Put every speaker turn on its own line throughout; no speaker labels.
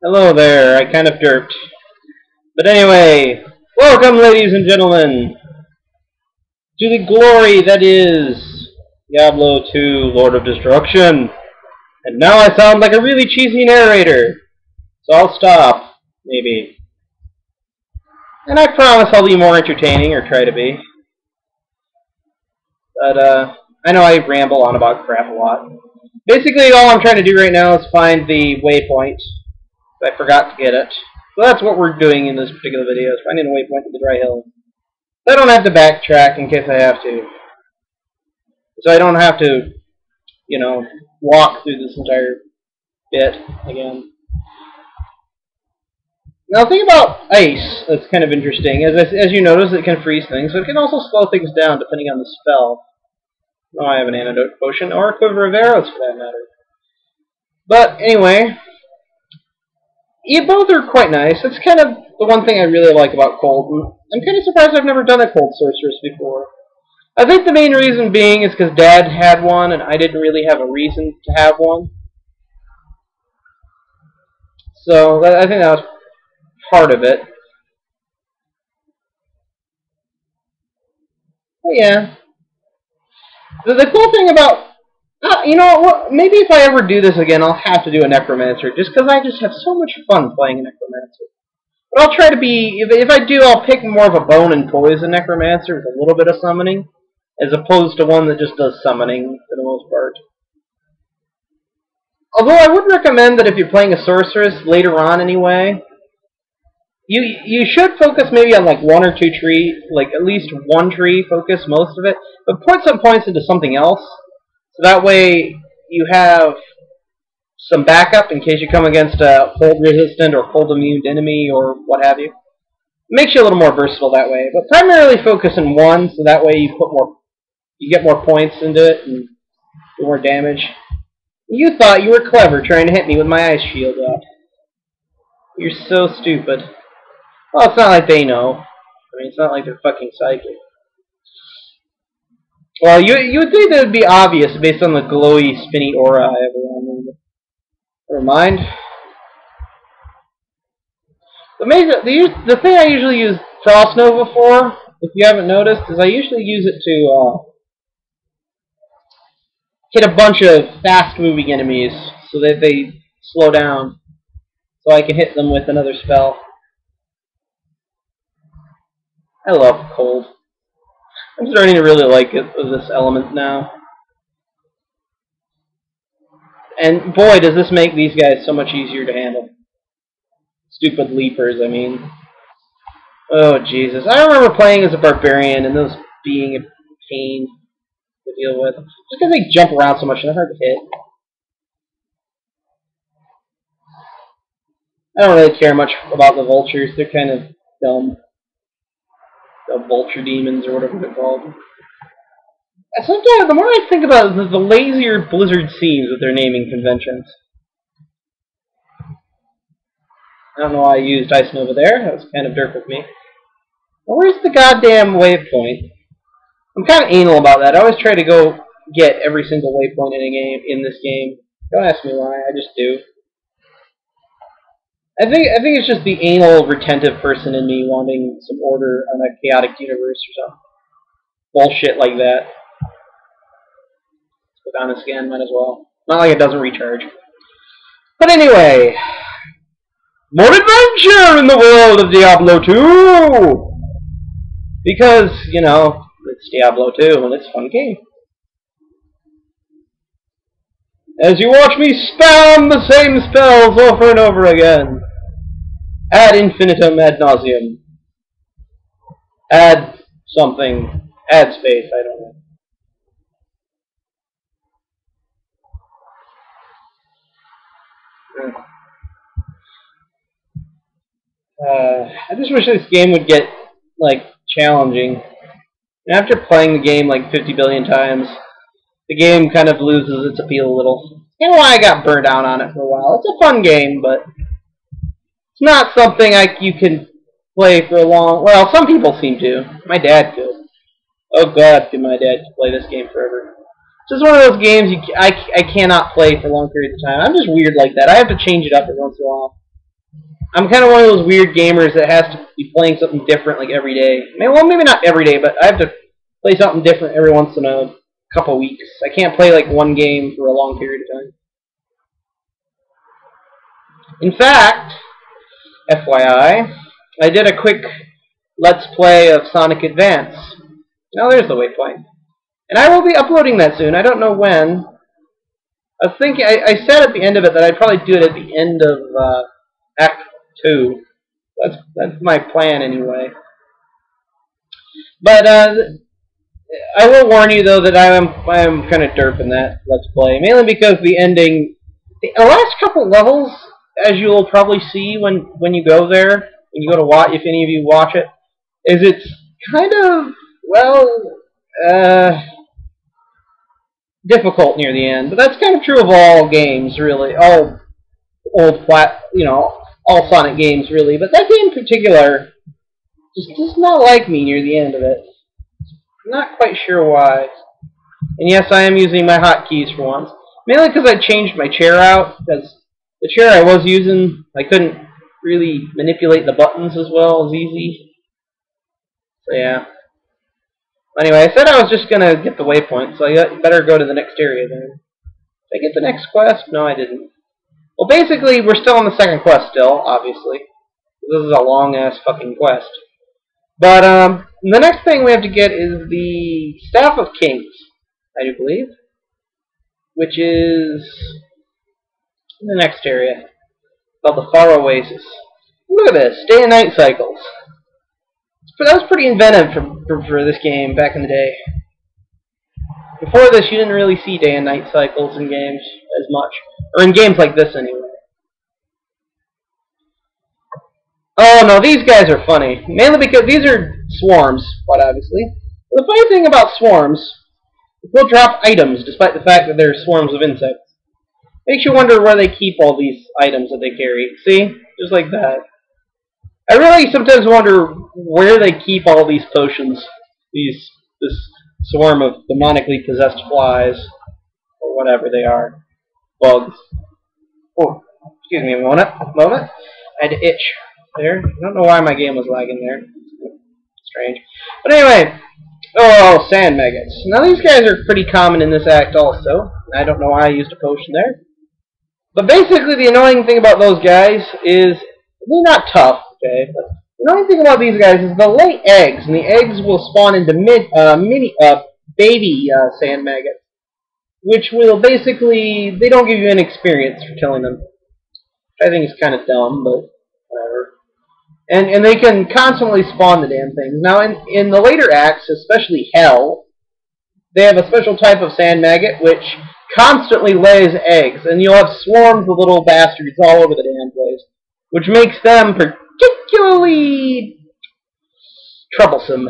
Hello there, I kind of derped. But anyway, welcome ladies and gentlemen to the glory that is Diablo 2 Lord of Destruction. And now I sound like a really cheesy narrator, so I'll stop, maybe. And I promise I'll be more entertaining, or try to be. But I know I ramble on about crap a lot. Basically all I'm trying to do right now is find the waypoint. I forgot to get it. So that's what we're doing in this particular video, is finding a waypoint to the dry hill. So I don't have to backtrack in case I have to. So I don't have to, walk through this entire bit again. Now the thing about ice that's kind of interesting is, as you notice, it can freeze things, but it can also slow things down depending on the spell. Oh, I have an antidote potion, or a quiver of arrows for that matter. But anyway, both are quite nice. It's kind of the one thing I really like about cold. I'm kind of surprised I've never done a cold sorceress before. I think the main reason being is because Dad had one, and I didn't really have a reason to have one. So I think that was part of it. But yeah. The cool thing about... maybe if I ever do this again, I'll have to do a necromancer, just because I just have so much fun playing a necromancer. But I'll try to be... If I do, I'll pick more of a bone and poison necromancer with a little bit of summoning, as opposed to one that just does summoning for the most part. Although I would recommend that if you're playing a sorceress later on anyway, you should focus maybe on like one or two trees, like at least one tree, focus most of it, but put some points into something else, so that way you have some backup in case you come against a cold resistant or cold immune enemy or what have you. It makes you a little more versatile that way, but primarily focus in one, so that way you get more points into it and do more damage. You thought you were clever trying to hit me with my ice shield up. You're so stupid. Well, it's not like they know. I mean, it's not like they're fucking psychic. Well, you would think that would be obvious based on the glowy, spinny aura I have around me. Never mind. The thing I usually use Frost Nova for, if you haven't noticed, is I usually use it to hit a bunch of fast-moving enemies so that they slow down, so I can hit them with another spell. I love cold. I'm starting to really like this element now. And boy, does this make these guys so much easier to handle. Stupid leapers, I mean. Oh, Jesus. I remember playing as a barbarian and those being a pain to deal with. Just because they jump around so much and they're hard to hit. I don't really care much about the vultures. They're kind of dumb. The vulture demons or whatever they're called. Sometimes, the more I think about it, the lazier Blizzard seems with their naming conventions. I don't know why I used Ice Nova there. That was kind of dirt with me. Now, where's the goddamn waypoint? I'm kind of anal about that. I always try to go get every single waypoint in this game. Don't ask me why. I just do. I think it's just the anal, retentive person in me wanting some order on a chaotic universe or something. Bullshit like that. Let's put on a scan, might as well. Not like it doesn't recharge. But anyway, more adventure in the world of Diablo 2! Because, it's Diablo 2 and it's a fun game. As you watch me spam the same spells over and over again. Ad infinitum ad nauseum. Add something. Add space, I don't know. I just wish this game would get, challenging. And after playing the game 50 billion times, the game kind of loses its appeal a little. You know why I got burnt out on it for a while. It's a fun game, but it's not something you can play for a long... Well, some people seem to. My dad could. Oh god, could my dad play this game forever. It's just one of those games I cannot play for long periods of time. I'm just weird like that. I have to change it up every once in a while. I'm kind of one of those weird gamers that has to be playing something different like every day. Well, maybe not every day, but I have to play something different every once in a couple weeks. I can't play like one game for a long period of time. In fact, FYI, I did a quick Let's Play of Sonic Advance. Now there's the waypoint. And I will be uploading that soon. I don't know when. I was thinking, I said at the end of it that I'd probably do it at the end of Act 2. That's my plan anyway. But I will warn you though that I am kind of derping that Let's Play, mainly because the ending, the last couple levels, as you'll probably see when you go there, when you go to watch, if any of you watch it, is it's kind of, well, difficult near the end. But that's kind of true of all games, really, all all Sonic games, really. But that game in particular just does not like me near the end of it. I'm not quite sure why. And yes, I am using my hotkeys for once. Mainly because I changed my chair out, because the chair I was using, I couldn't really manipulate the buttons as well as easy. So yeah. Anyway, I said I was just going to get the waypoint, so I better go to the next area then. Did I get the next quest? No, I didn't. Well, basically, we're still on the second quest still, obviously. This is a long-ass fucking quest. But, the next thing we have to get is the Staff of Kings, I do believe. Which is in the next area, called the Far Oasis. Look at this, day and night cycles. That was pretty inventive for this game back in the day. Before this, you didn't really see day and night cycles in games as much. Or in games like this, anyway. Oh, no, these guys are funny. Mainly because these are swarms, quite obviously. The funny thing about swarms, they'll drop items, despite the fact that they're swarms of insects. Makes you wonder where they keep all these items that they carry. See? Just like that. I really sometimes wonder where they keep all these potions. This swarm of demonically possessed flies. Or whatever they are. Bugs. Oh, excuse me a moment. I had to itch there. I don't know why my game was lagging there. Strange. But anyway. Oh, sand maggots. Now these guys are pretty common in this act also. I don't know why I used a potion there. But basically the annoying thing about those guys is, they're not tough, okay, but the annoying thing about these guys is they'll lay eggs, and the eggs will spawn into baby sand maggots, which will basically, they don't give you any experience for killing them. Which I think is kind of dumb, but whatever. And they can constantly spawn the damn things. Now, in the later acts, especially Hell, they have a special type of sand maggot which constantly lays eggs, and you'll have swarms of little bastards all over the damn place, which makes them particularly troublesome.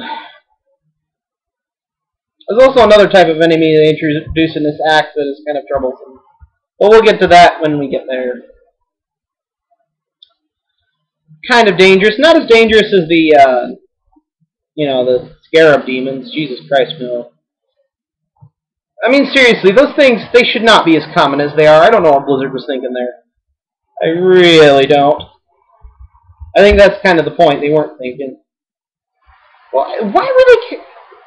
There's also another type of enemy they introduce in this act that is kind of troublesome. But we'll get to that when we get there. Kind of dangerous. Not as dangerous as the, the Scarab demons. Jesus Christ, no. I mean, seriously, those things, they should not be as common as they are. I don't know what Blizzard was thinking there. I really don't. I think that's kind of the point. They weren't thinking. Well, why were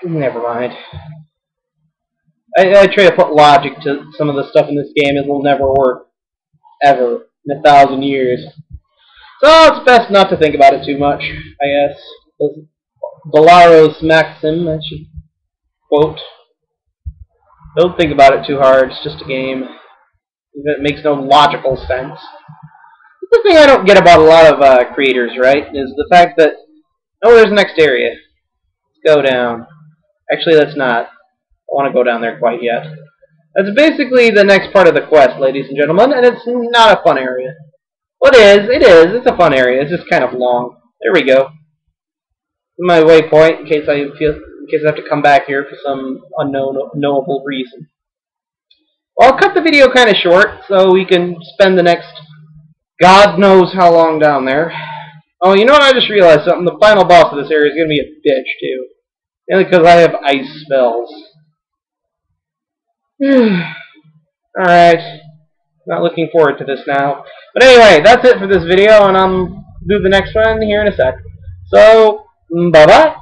they... Never mind. I try to put logic to some of the stuff in this game. It will never work. Ever. In 1,000 years. So it's best not to think about it too much, I guess. Balaros Maxim, I should quote. Don't think about it too hard. It's just a game. It makes no logical sense. The thing I don't get about a lot of creators, right, is the fact that, oh, there's the next area. Let's go down. Actually, let's not. I don't want to go down there quite yet. That's basically the next part of the quest, ladies and gentlemen, and it's not a fun area. Well, it is. It's a fun area. It's just kind of long. There we go. My waypoint, in case I have to come back here for some unknowable reason. Well, I'll cut the video kind of short, so we can spend the next God knows how long down there. Oh, you know what? I just realized something. The final boss of this area is going to be a bitch, too. Mainly because I have ice spells. Alright. Not looking forward to this now. But anyway, that's it for this video, and I'm do the next one here in a sec. So, bye-bye.